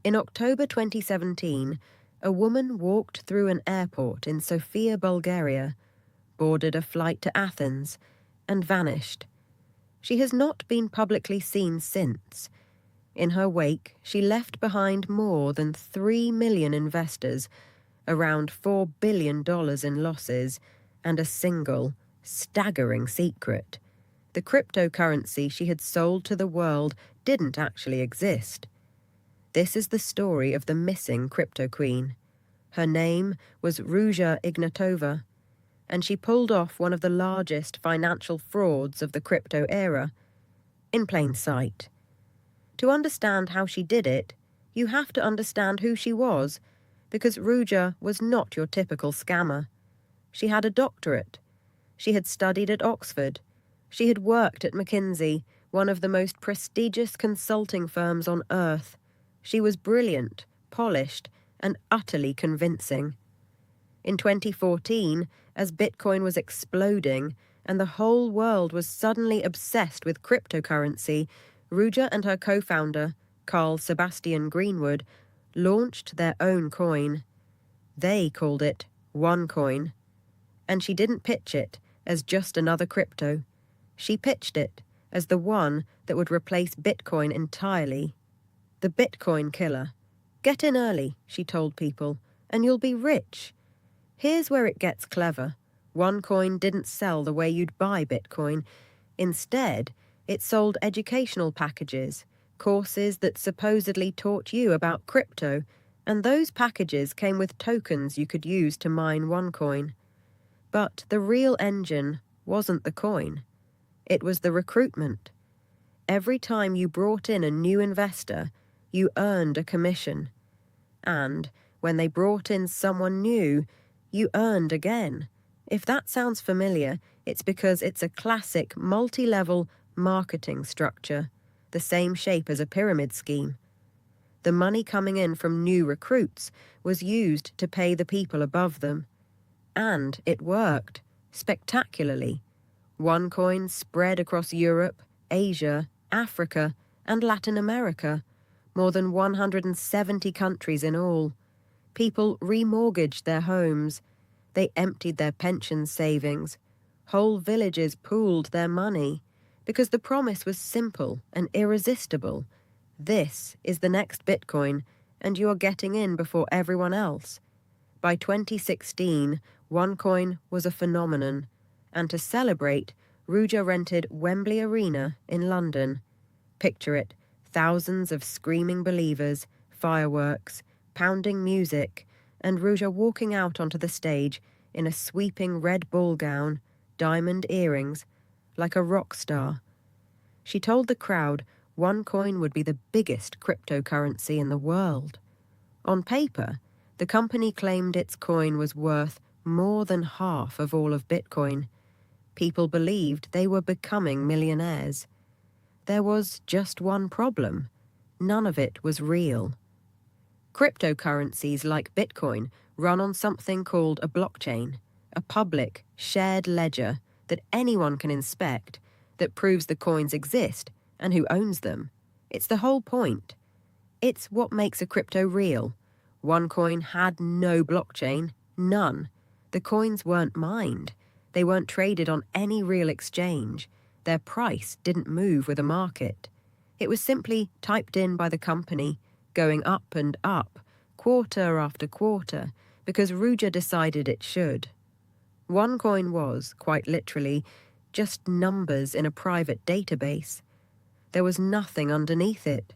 In October 2017, a woman walked through an airport in Sofia, Bulgaria, boarded a flight to Athens, and vanished. She has not been publicly seen since. In her wake, she left behind more than 3 million investors, around $4 billion in losses, and a single, staggering secret. The cryptocurrency she had sold to the world didn't actually exist. This is the story of the missing Cryptoqueen. Her name was Ruja Ignatova, and she pulled off one of the largest financial frauds of the crypto era, in plain sight. To understand how she did it, you have to understand who she was, because Ruja was not your typical scammer. She had a doctorate. She had studied at Oxford. She had worked at McKinsey, one of the most prestigious consulting firms on earth. She was brilliant, polished, and utterly convincing. In 2014, as Bitcoin was exploding and the whole world was suddenly obsessed with cryptocurrency, Ruja and her co-founder, Carl Sebastian Greenwood, launched their own coin. They called it OneCoin. And she didn't pitch it as just another crypto. She pitched it as the one that would replace Bitcoin entirely. The Bitcoin killer. Get in early, she told people, and you'll be rich. Here's where it gets clever. OneCoin didn't sell the way you'd buy Bitcoin. Instead, it sold educational packages, courses that supposedly taught you about crypto, and those packages came with tokens you could use to mine OneCoin. But the real engine wasn't the coin. It was the recruitment. Every time you brought in a new investor, you earned a commission. And when they brought in someone new, you earned again. If that sounds familiar, it's because it's a classic multi-level marketing structure, the same shape as a pyramid scheme. The money coming in from new recruits was used to pay the people above them. And it worked, spectacularly. OneCoin spread across Europe, Asia, Africa, and Latin America, more than 170 countries in all. People remortgaged their homes. They emptied their pension savings. Whole villages pooled their money, because the promise was simple and irresistible. This is the next Bitcoin, and you are getting in before everyone else. By 2016, OneCoin was a phenomenon, and to celebrate, Ruja rented Wembley Arena in London. Picture it, thousands of screaming believers, fireworks, pounding music, and Ruja walking out onto the stage in a sweeping red ball gown, diamond earrings, like a rock star. She told the crowd OneCoin would be the biggest cryptocurrency in the world. On paper, the company claimed its coin was worth more than half of all of Bitcoin. People believed they were becoming millionaires. There was just one problem. None of it was real. Cryptocurrencies like Bitcoin run on something called a blockchain, a public, shared ledger that anyone can inspect that proves the coins exist and who owns them. It's the whole point. It's what makes a crypto real. OneCoin had no blockchain, none. The coins weren't mined. They weren't traded on any real exchange. Their price didn't move with a market. It was simply typed in by the company, going up and up, quarter after quarter, because Ruja decided it should. OneCoin was, quite literally, just numbers in a private database. There was nothing underneath it.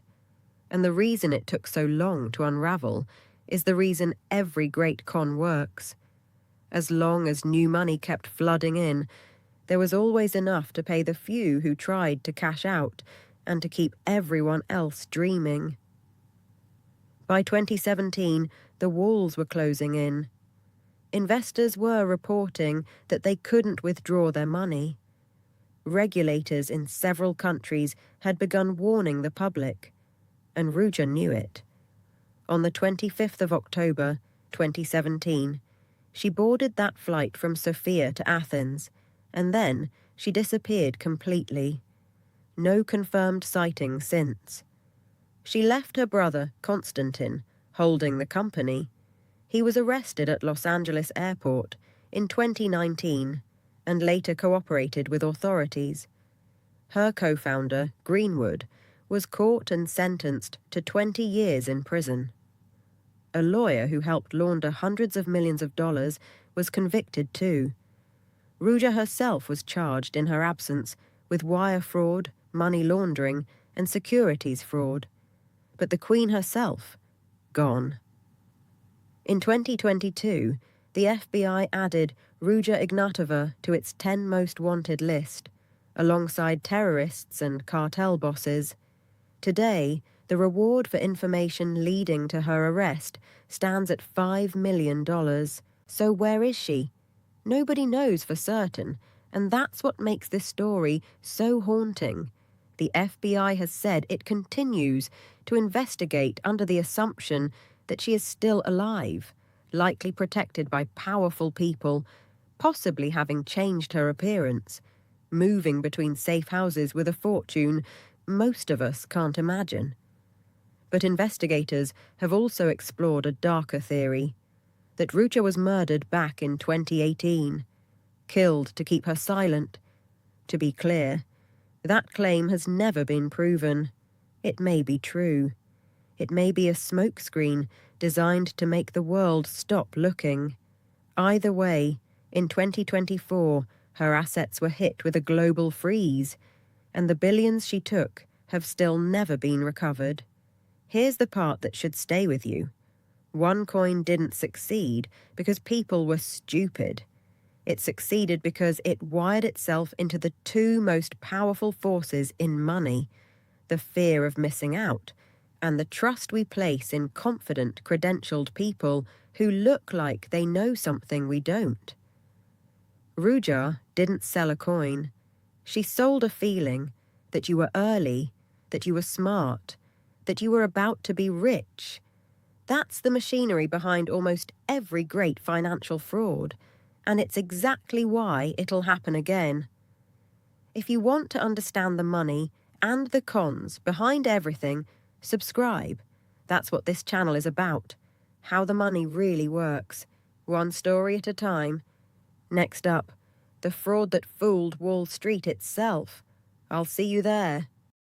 And the reason it took so long to unravel is the reason every great con works. As long as new money kept flooding in, there was always enough to pay the few who tried to cash out and to keep everyone else dreaming. By 2017, the walls were closing in. Investors were reporting that they couldn't withdraw their money. Regulators in several countries had begun warning the public, and Ruja knew it. On the 25th of October, 2017, she boarded that flight from Sofia to Athens, and then she disappeared completely. No confirmed sightings since. She left her brother, Konstantin, holding the company. He was arrested at Los Angeles airport in 2019 and later cooperated with authorities. Her co-founder, Greenwood, was caught and sentenced to 20 years in prison. A lawyer who helped launder hundreds of millions of dollars was convicted too. Ruja herself was charged in her absence with wire fraud, money laundering, and securities fraud. But the Queen herself, gone. In 2022, the FBI added Ruja Ignatova to its 10 most wanted list, alongside terrorists and cartel bosses. Today, the reward for information leading to her arrest stands at $5 million. So where is she? Nobody knows for certain, and that's what makes this story so haunting. The FBI has said it continues to investigate under the assumption that she is still alive, likely protected by powerful people, possibly having changed her appearance, moving between safe houses with a fortune most of us can't imagine. But investigators have also explored a darker theory, that Ruja was murdered back in 2018, killed to keep her silent. To be clear, that claim has never been proven. It may be true. It may be a smokescreen designed to make the world stop looking. Either way, in 2024, her assets were hit with a global freeze, and the billions she took have still never been recovered. Here's the part that should stay with you. OneCoin didn't succeed because people were stupid. It succeeded because it wired itself into the two most powerful forces in money, the fear of missing out, and the trust we place in confident, credentialed people who look like they know something we don't. Ruja didn't sell a coin. She sold a feeling that you were early, that you were smart, that you were about to be rich. That's the machinery behind almost every great financial fraud, and it's exactly why it'll happen again. If you want to understand the money and the cons behind everything, subscribe. That's what this channel is about, how the money really works, one story at a time. Next up, the fraud that fooled Wall Street itself. I'll see you there.